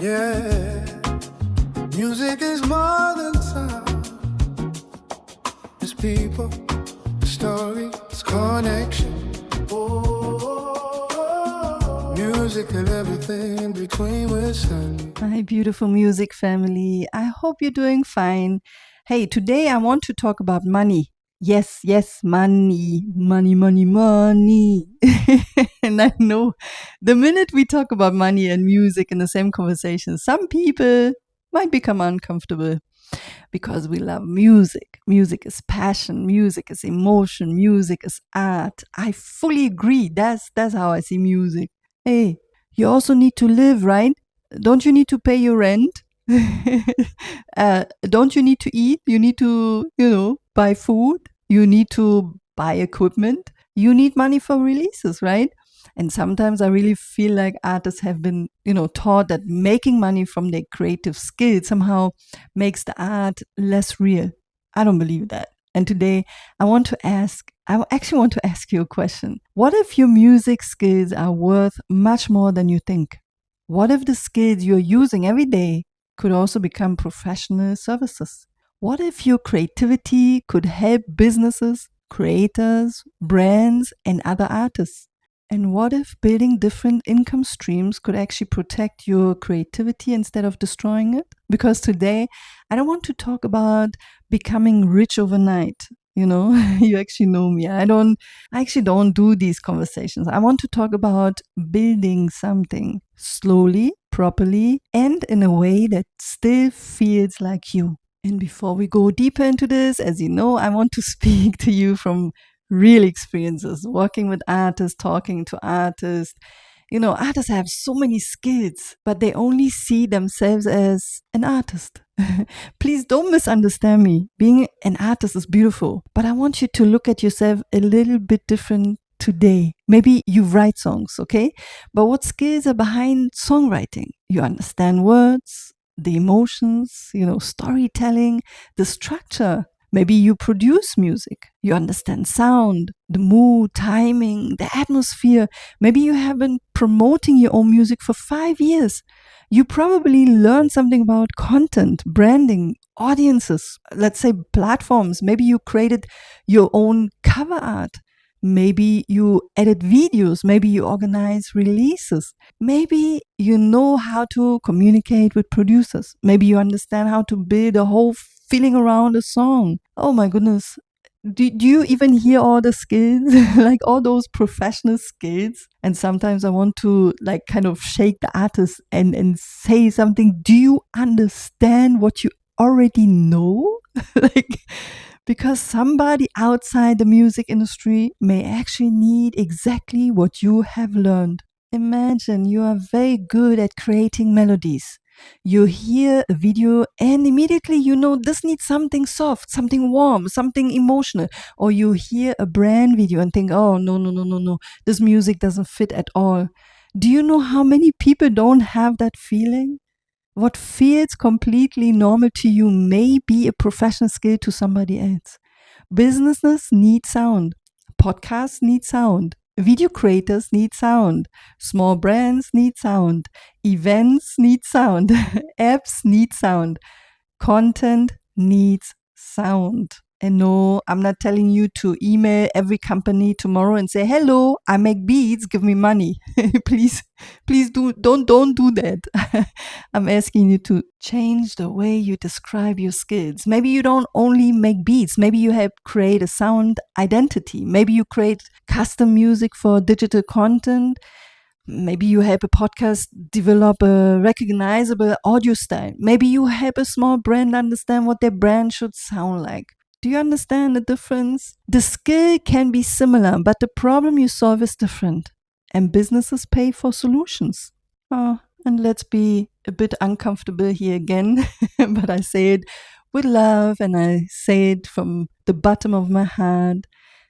Yeah, music is more than sound. It's people, it's story, it's connection. Oh, music and everything in between with sun. Hi, beautiful music family. I hope you're doing fine. Hey, today I want to talk about money. Yes, money, money, money, money. And I know the minute we talk about money and music in the same conversation, some people might become uncomfortable because we love music. Music is passion, music is emotion, music is art. I fully agree. That's how I see music. Hey, you also need to live, right? Don't you need to pay your rent? Don't you need to eat? You need to, buy food. You need to buy equipment. You need money for releases, right? And sometimes I really feel like artists have been, taught that making money from their creative skill somehow makes the art less real. I don't believe that. And today I actually want to ask you a question. What if your music skills are worth much more than you think? What if the skills you're using every day could also become professional services? What if your creativity could help businesses, creators, brands, and other artists? And what if building different income streams could actually protect your creativity instead of destroying it? Because today, I don't want to talk about becoming rich overnight. You actually know me. I actually don't do these conversations. I want to talk about building something slowly, properly, and in a way that still feels like you. And before we go deeper into this, as you know, I want to speak to you from real experiences, working with artists, talking to artists. Artists have so many skills, but they only see themselves as an artist. Please don't misunderstand me. Being an artist is beautiful, but I want you to look at yourself a little bit different today. Maybe you write songs, okay? But what skills are behind songwriting? You understand words, the emotions, storytelling, the structure. Maybe you produce music. You understand sound, the mood, timing, the atmosphere. Maybe you have been promoting your own music for 5 years. You probably learned something about content, branding, audiences, let's say platforms. Maybe you created your own cover art. Maybe you edit videos. Maybe you organize releases. Maybe you know how to communicate with producers. Maybe you understand how to build a whole feeling around a song. Oh my goodness. Do you even hear all the skills? Like all those professional skills? And sometimes I want to like kind of shake the artist and say something. Do you understand what you already know? Like, because somebody outside the music industry may actually need exactly what you have learned. Imagine you are very good at creating melodies. You hear a video and immediately you know this needs something soft, something warm, something emotional. Or you hear a brand video and think, oh, no. This music doesn't fit at all. Do you know how many people don't have that feeling? What feels completely normal to you may be a professional skill to somebody else. Businesses need sound. Podcasts need sound. Video creators need sound. Small brands need sound. Events need sound. Apps need sound. Content needs sound. And no, I'm not telling you to email every company tomorrow and say, hello, I make beats, give me money. Please don't do that. I'm asking you to change the way you describe your skills. Maybe you don't only make beats. Maybe you help create a sound identity. Maybe you create custom music for digital content. Maybe you help a podcast develop a recognizable audio style. Maybe you help a small brand understand what their brand should sound like. Do you understand the difference? The skill can be similar, but the problem you solve is different. And businesses pay for solutions. Oh, and let's be a bit uncomfortable here again, but I say it with love and I say it from the bottom of my heart.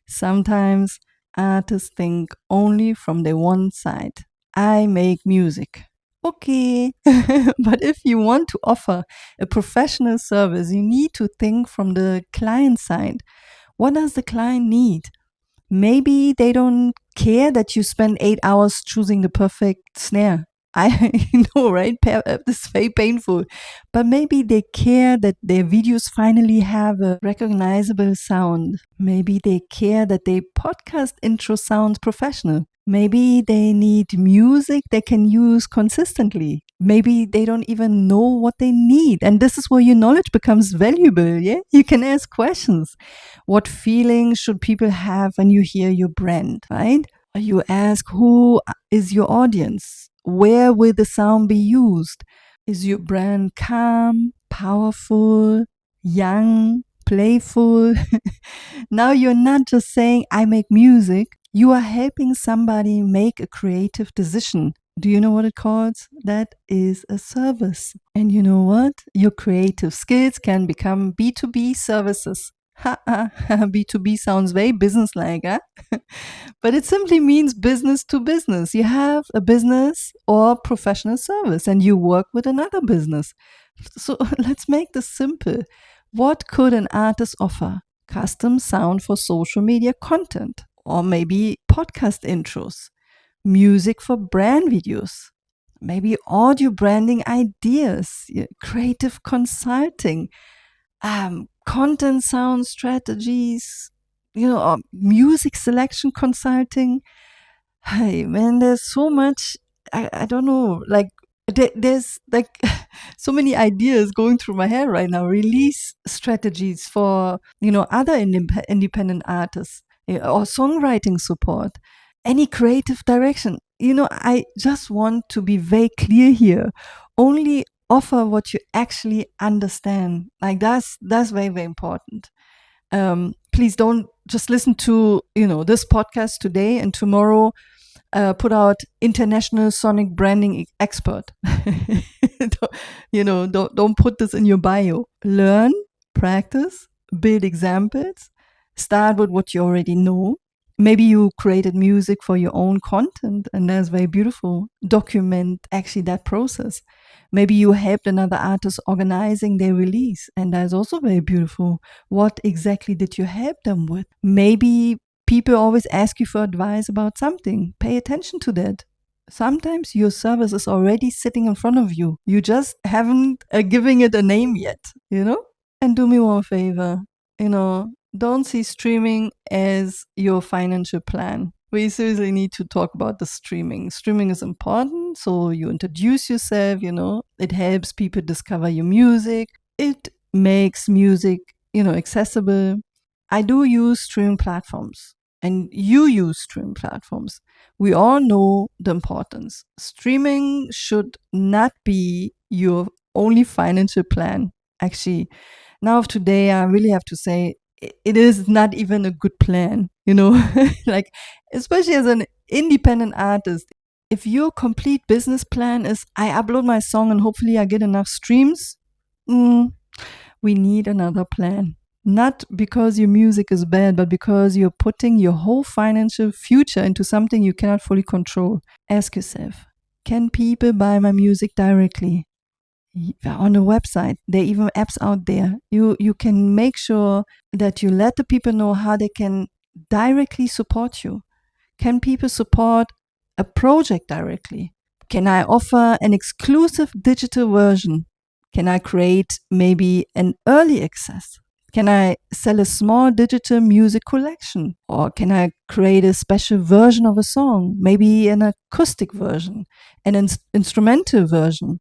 Sometimes artists think only from their one side. I make music. Okay. But if you want to offer a professional service, you need to think from the client side. What does the client need? Maybe they don't care that you spend 8 hours choosing the perfect snare. I know, right? This is very painful. But maybe they care that their videos finally have a recognizable sound. Maybe they care that their podcast intro sounds professional. Maybe they need music they can use consistently. Maybe they don't even know what they need. And this is where your knowledge becomes valuable. Yeah. You can ask questions. What feeling should people have when you hear your brand, right? You ask, who is your audience? Where will the sound be used? Is your brand calm, powerful, young, playful? Now you're not just saying, I make music. You are helping somebody make a creative decision. Do you know what it calls? That is a service. And you know what? Your creative skills can become B2B services. B2B sounds very business-like, huh? But it simply means business to business. You have a business or professional service and you work with another business. So let's make this simple. What could an artist offer? Custom sound for social media content, or maybe podcast intros, music for brand videos, maybe audio branding ideas, creative consulting, content sound strategies, or music selection consulting. Hey, man, there's so much. I don't know. Like, there's like so many ideas going through my head right now. Release strategies for, other independent artists, or songwriting support, any creative direction. I just want to be very clear here. Only offer what you actually understand. Like that's very, very important. Please don't just listen to, this podcast today and tomorrow put out international sonic branding expert. Don't put this in your bio. Learn, practice, build examples, start with what you already know. Maybe you created music for your own content, and that's very beautiful. Document actually that process. Maybe you helped another artist organizing their release, and that's also very beautiful. What exactly did you help them with? Maybe people always ask you for advice about something. Pay attention to that. Sometimes your service is already sitting in front of you. You just haven't giving it a name yet, And do me one favor, don't see streaming as your financial plan. We seriously need to talk about the streaming. Streaming is important. So you introduce yourself, it helps people discover your music. It makes music, accessible. I do use streaming platforms and you use streaming platforms. We all know the importance. Streaming should not be your only financial plan. Actually, now of today, I really have to say it is not even a good plan, like, especially as an independent artist. If your complete business plan is, I upload my song and hopefully I get enough streams, we need another plan. Not because your music is bad, but because you're putting your whole financial future into something you cannot fully control. Ask yourself, can people buy my music directly? On the website, there are even apps out there. You can make sure that you let the people know how they can directly support you. Can people support a project directly? Can I offer an exclusive digital version? Can I create maybe an early access? Can I sell a small digital music collection? Or can I create a special version of a song? Maybe an acoustic version, an instrumental version,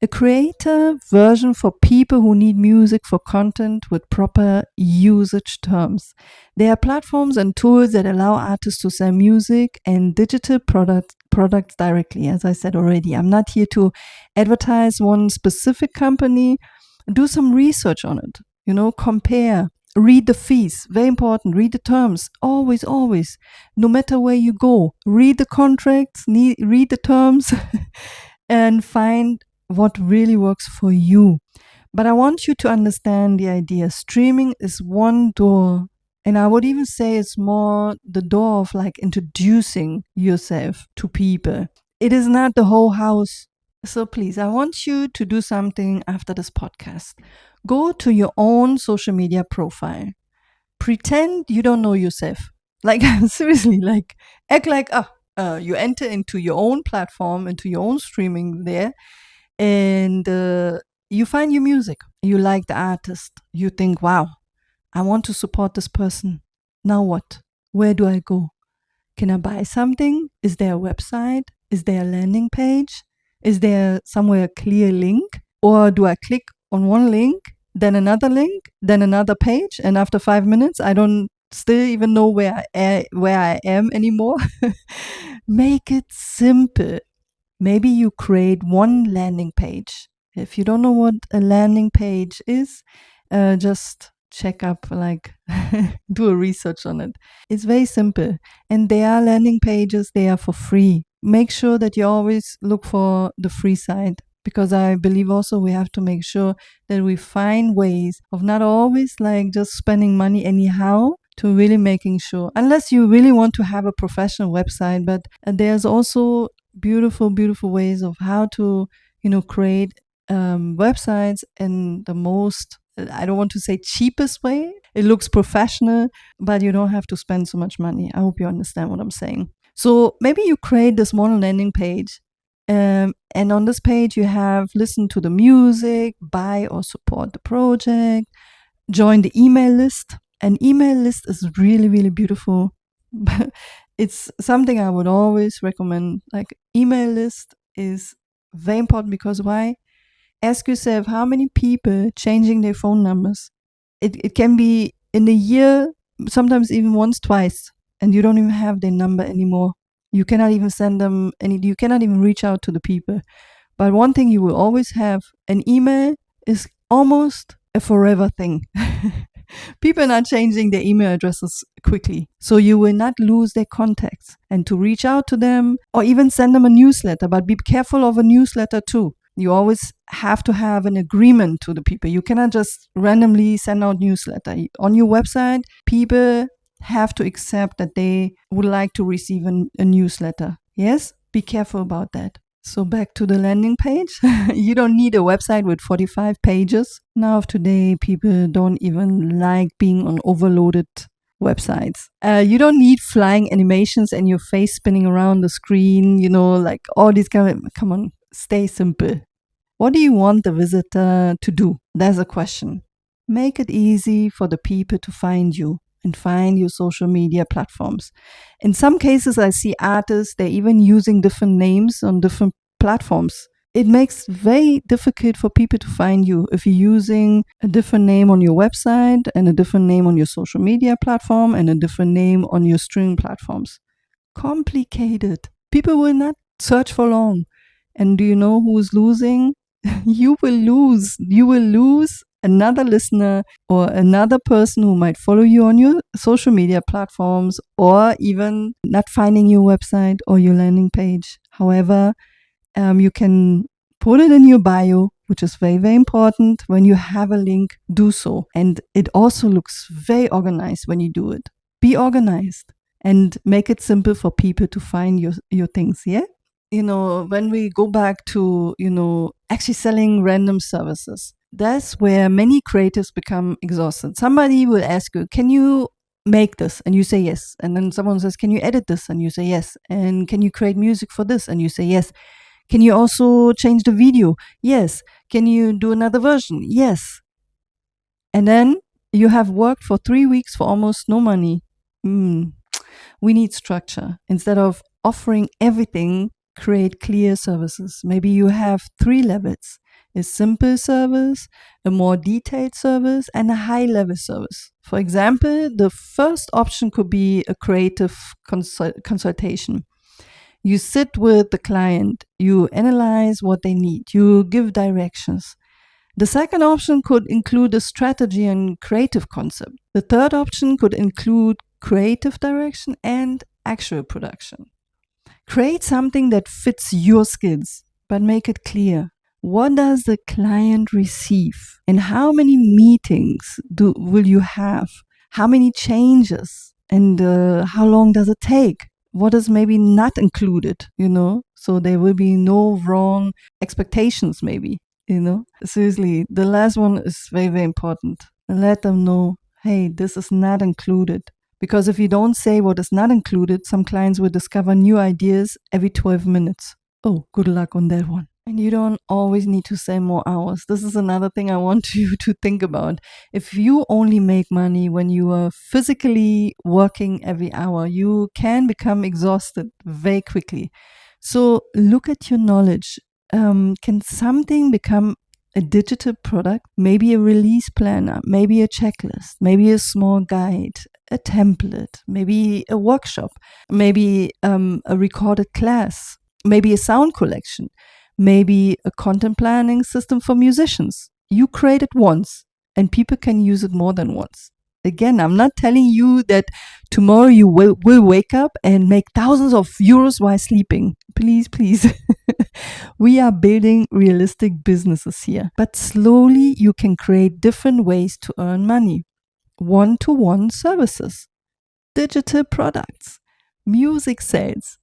a creator version for people who need music for content with proper usage terms. There are platforms and tools that allow artists to sell music and digital products directly. As I said already, I'm not here to advertise one specific company. Do some research on it. Compare, read the fees, very important, read the terms, always, no matter where you go, read the contracts, read the terms, and find what really works for you. But I want you to understand the idea. Streaming is one door, and I would even say it's more the door of like introducing yourself to people. It is not the whole house. So please, I want you to do something after this podcast. Go to your own social media profile. Pretend you don't know yourself. Like, seriously, like, act like, You enter into your own platform, into your own streaming there, and you find your music. You like the artist. You think, wow, I want to support this person. Now what? Where do I go? Can I buy something? Is there a website? Is there a landing page? Is there somewhere a clear link? Or do I click on one link, then another link, then another page, and after 5 minutes, I don't still even know where I am anymore? Make it simple. Maybe you create one landing page. If you don't know what a landing page is, just check up, like, do a research on it. It's very simple. And there are landing pages, they are for free. Make sure that you always look for the free side, because I believe also we have to make sure that we find ways of not always like just spending money anyhow, to really making sure, unless you really want to have a professional website, but there's also beautiful ways of how to create websites in the most, I don't want to say cheapest way. It looks professional, but you don't have to spend so much money. I hope you understand what I'm saying. So maybe you create this one landing page, and on this page you have listen to the music, buy or support the project, join the email list. An email list is really beautiful. It's something I would always recommend. Like, email list is very important, because why? Ask yourself, how many people changing their phone numbers? It can be in a year, sometimes even once, twice, and you don't even have their number anymore. You cannot even send them you cannot even reach out to the people. But one thing you will always have, an email is almost a forever thing. People are not changing their email addresses quickly. So you will not lose their contacts. And to reach out to them, or even send them a newsletter, but be careful of a newsletter too. You always have to have an agreement to the people. You cannot just randomly send out newsletter. On your website, people have to accept that they would like to receive a newsletter. Yes? Be careful about that. So back to the landing page. You don't need a website with 45 pages. Now of today, people don't even like being on overloaded websites. You don't need flying animations and your face spinning around the screen, like all these come on, stay simple. What do you want the visitor to do? That's a question. Make it easy for the people to find you and find your social media platforms. In some cases, I see artists, they're even using different names on different platforms. It makes very difficult for people to find you if you're using a different name on your website and a different name on your social media platform and a different name on your streaming platforms. Complicated. People will not search for long. And do you know who's losing? You will lose. You will lose another listener or another person who might follow you on your social media platforms, or even not finding your website or your landing page. However, you can put it in your bio, which is very important. When you have a link, do so. And it also looks very organized when you do it. Be organized and make it simple for people to find your things, yeah? When we go back to, actually selling random services, that's where many creatives become exhausted. Somebody will ask you, can you make this? And you say yes. And then someone says, can you edit this? And you say yes. And can you create music for this? And you say yes. Can you also change the video? Yes. Can you do another version? Yes. And then you have worked for 3 weeks for almost no money. We need structure. Instead of offering everything, create clear services. Maybe you have 3 levels: a simple service, a more detailed service, and a high-level service. For example, the first option could be a creative consultation. You sit with the client, you analyze what they need, you give directions. The second option could include a strategy and creative concept. The third option could include creative direction and actual production. Create something that fits your skills, but make it clear. What does the client receive? And how many meetings will you have? How many changes? And how long does it take? What is maybe not included, So there will be no wrong expectations, maybe, Seriously, the last one is very important. Let them know, hey, this is not included. Because if you don't say what is not included, some clients will discover new ideas every 12 minutes. Oh, good luck on that one. And you don't always need to say more hours. This is another thing I want you to think about. If you only make money when you are physically working every hour, you can become exhausted very quickly. So look at your knowledge. Can something become a digital product? Maybe a release planner, maybe a checklist, maybe a small guide, a template, maybe a workshop, maybe a recorded class, maybe a sound collection, maybe a content planning system for musicians. You create it once and people can use it more than once. Again, I'm not telling you that tomorrow you will wake up and make thousands of euros while sleeping. Please, please. We are building realistic businesses here. But slowly you can create different ways to earn money. One-to-one services, digital products, music sales,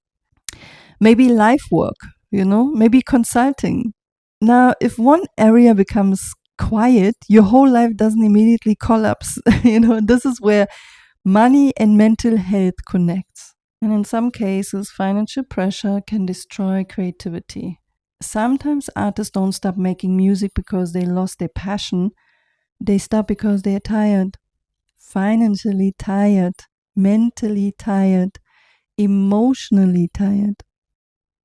maybe life work, maybe consulting. Now, if one area becomes quiet, your whole life doesn't immediately collapse. This is where money and mental health connects. And in some cases, financial pressure can destroy creativity. Sometimes artists don't stop making music because they lost their passion. They stop because they're tired, financially tired, mentally tired, emotionally tired.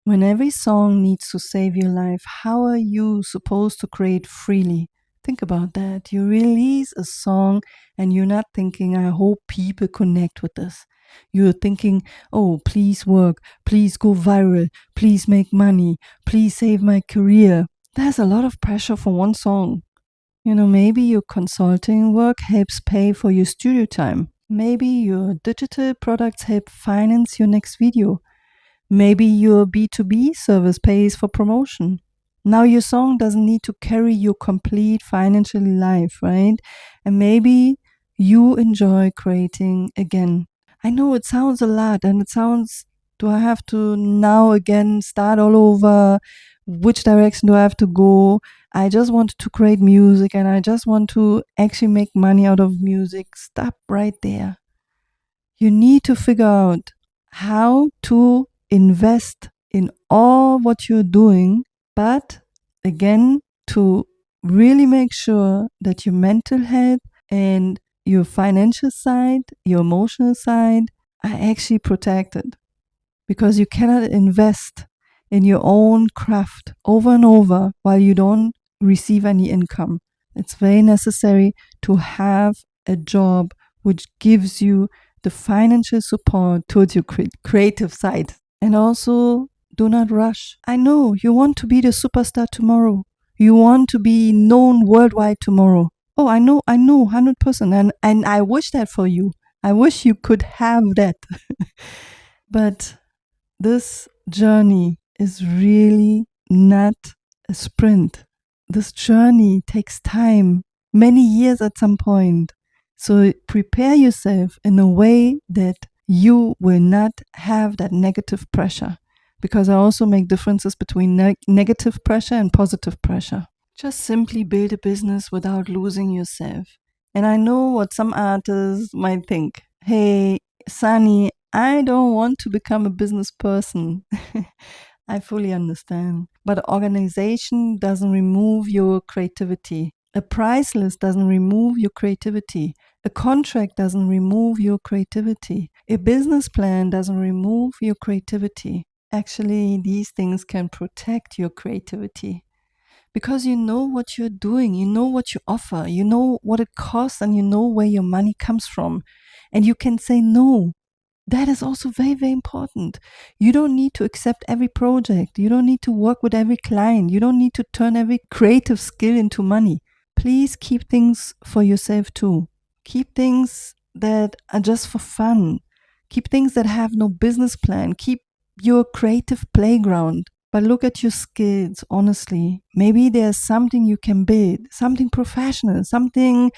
When every song needs to save your life, how are you supposed to create freely? Think about that. You release a song and you're not thinking, I hope people connect with this. You're thinking, oh, please work, please go viral, please make money, please save my career. There's a lot of pressure for one song. Maybe your consulting work helps pay for your studio time. Maybe your digital products help finance your next video. Maybe your B2B service pays for promotion. Now your song doesn't need to carry your complete financial life, right? And maybe you enjoy creating again. I know it sounds a lot and it sounds, do I have to now again start all over? Which direction do I have to go? I just want to create music and I just want to actually make money out of music. Stop right there. You need to figure out how to invest in all what you're doing, but again, to really make sure that your mental health and your financial side, your emotional side are actually protected. Because you cannot invest in your own craft over and over while you don't receive any income. It's very necessary to have a job which gives you the financial support towards your creative side. And also, do not rush. I know you want to be the superstar tomorrow. You want to be known worldwide tomorrow. Oh, I know, 100%. And I wish that for you. I wish you could have that. But this journey is really not a sprint. This journey takes time, many years at some point. So prepare yourself in a way that you will not have that negative pressure. Because I also make differences between negative pressure and positive pressure. Just simply build a business without losing yourself. And I know what some artists might think. Hey, Sunny, I don't want to become a business person. I fully understand. But organization doesn't remove your creativity. A price list doesn't remove your creativity. A contract doesn't remove your creativity. A business plan doesn't remove your creativity. Actually, these things can protect your creativity. Because you know what you're doing, you know what you offer, you know what it costs, and you know where your money comes from. And you can say no. That is also very, very important. You don't need to accept every project. You don't need to work with every client. You don't need to turn every creative skill into money. Please keep things for yourself too. Keep things that are just for fun. Keep things that have no business plan. Keep your creative playground. But look at your skills, honestly. Maybe there's something you can build, something professional, something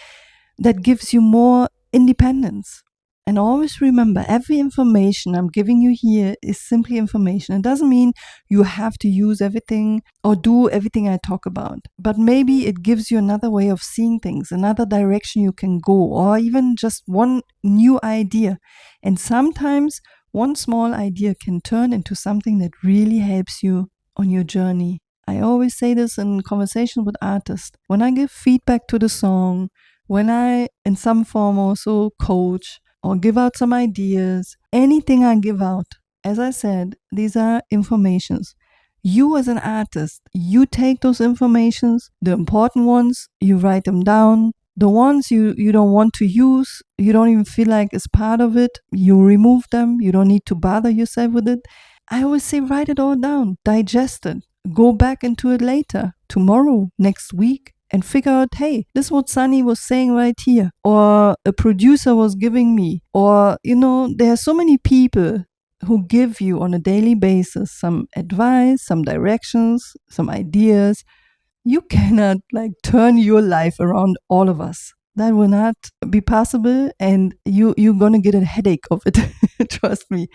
that gives you more independence. And always remember, every information I'm giving you here is simply information. It doesn't mean you have to use everything or do everything I talk about. But maybe it gives you another way of seeing things, another direction you can go, or even just one new idea. And sometimes one small idea can turn into something that really helps you on your journey. I always say this in conversation with artists. When I give feedback to the song, when I, in some form, also coach or give out some ideas, anything I give out, as I said, these are informations. You as an artist, you take those informations, the important ones, you write them down. The ones you don't want to use, you don't even feel like it's part of it, you remove them. You don't need to bother yourself with it. I always say write it all down, digest it, go back into it later, tomorrow, next week, and figure out, hey, this is what Sunny was saying right here, or a producer was giving me, or, there are so many people who give you on a daily basis some advice, some directions, some ideas. You cannot turn your life around all of us. That will not be possible, and you're gonna get a headache of it. Trust me.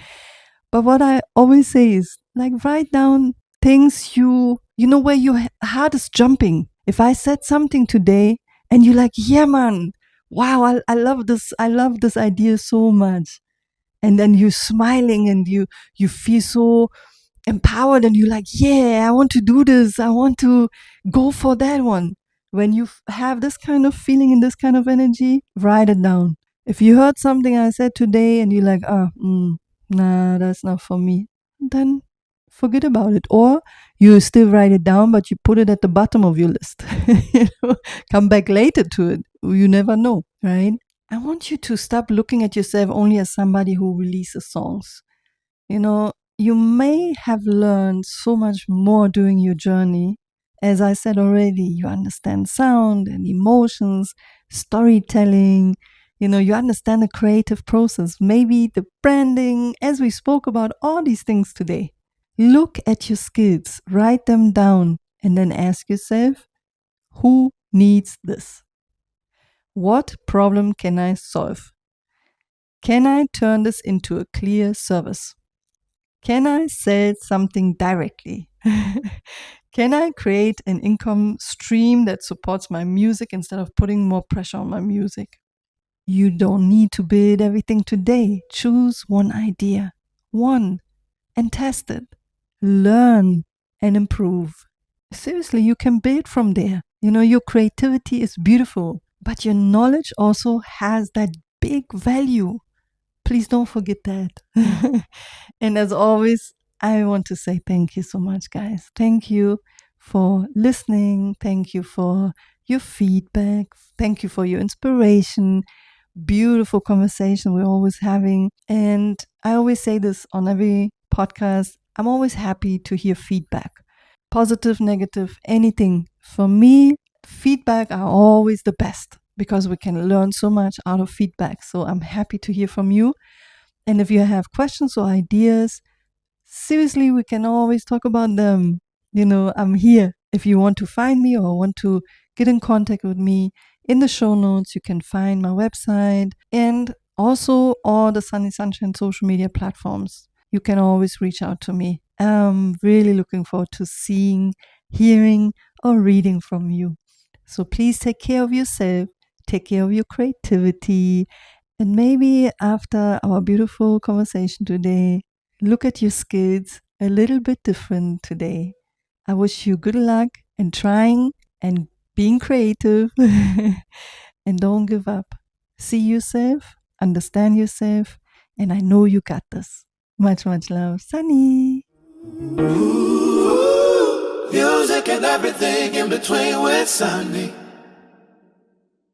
But what I always say is write down things where your heart is jumping. If I said something today and you're like, yeah, man, wow, I love this. I love this idea so much. And then you're smiling and you feel so empowered and you're like, yeah, I want to do this. I want to go for that one. When you have this kind of feeling and this kind of energy, write it down. If you heard something I said today and you're like, nah, that's not for me, then forget about it. Or you still write it down, but you put it at the bottom of your list. Come back later to it. You never know, right? I want you to stop looking at yourself only as somebody who releases songs. You may have learned so much more during your journey. As I said already, you understand sound and emotions, storytelling. You understand the creative process, maybe the branding, as we spoke about all these things today. Look at your skills, write them down, and then ask yourself, who needs this? What problem can I solve? Can I turn this into a clear service? Can I sell something directly? Can I create an income stream that supports my music instead of putting more pressure on my music? You don't need to build everything today. Choose one idea, one, and test it. Learn and improve. Seriously, you can build from there. Your creativity is beautiful, but your knowledge also has that big value. Please don't forget that. And as always, I want to say thank you so much, guys. Thank you for listening. Thank you for your feedback. Thank you for your inspiration. Beautiful conversation we're always having. And I always say this on every podcast. I'm always happy to hear feedback. Positive, negative, anything. For me, feedback are always the best because we can learn so much out of feedback. So I'm happy to hear from you. And if you have questions or ideas, seriously, we can always talk about them. I'm here. If you want to find me or want to get in contact with me, in the show notes, you can find my website and also all the Sunny Sunshine social media platforms. You can always reach out to me. I'm really looking forward to seeing, hearing, or reading from you. So please take care of yourself, take care of your creativity, and maybe after our beautiful conversation today, look at your skills a little bit different today. I wish you good luck in trying and being creative and don't give up. See yourself, understand yourself, and I know you got this. Much, much love. Sunny. Ooh, music and everything in between with Sunny.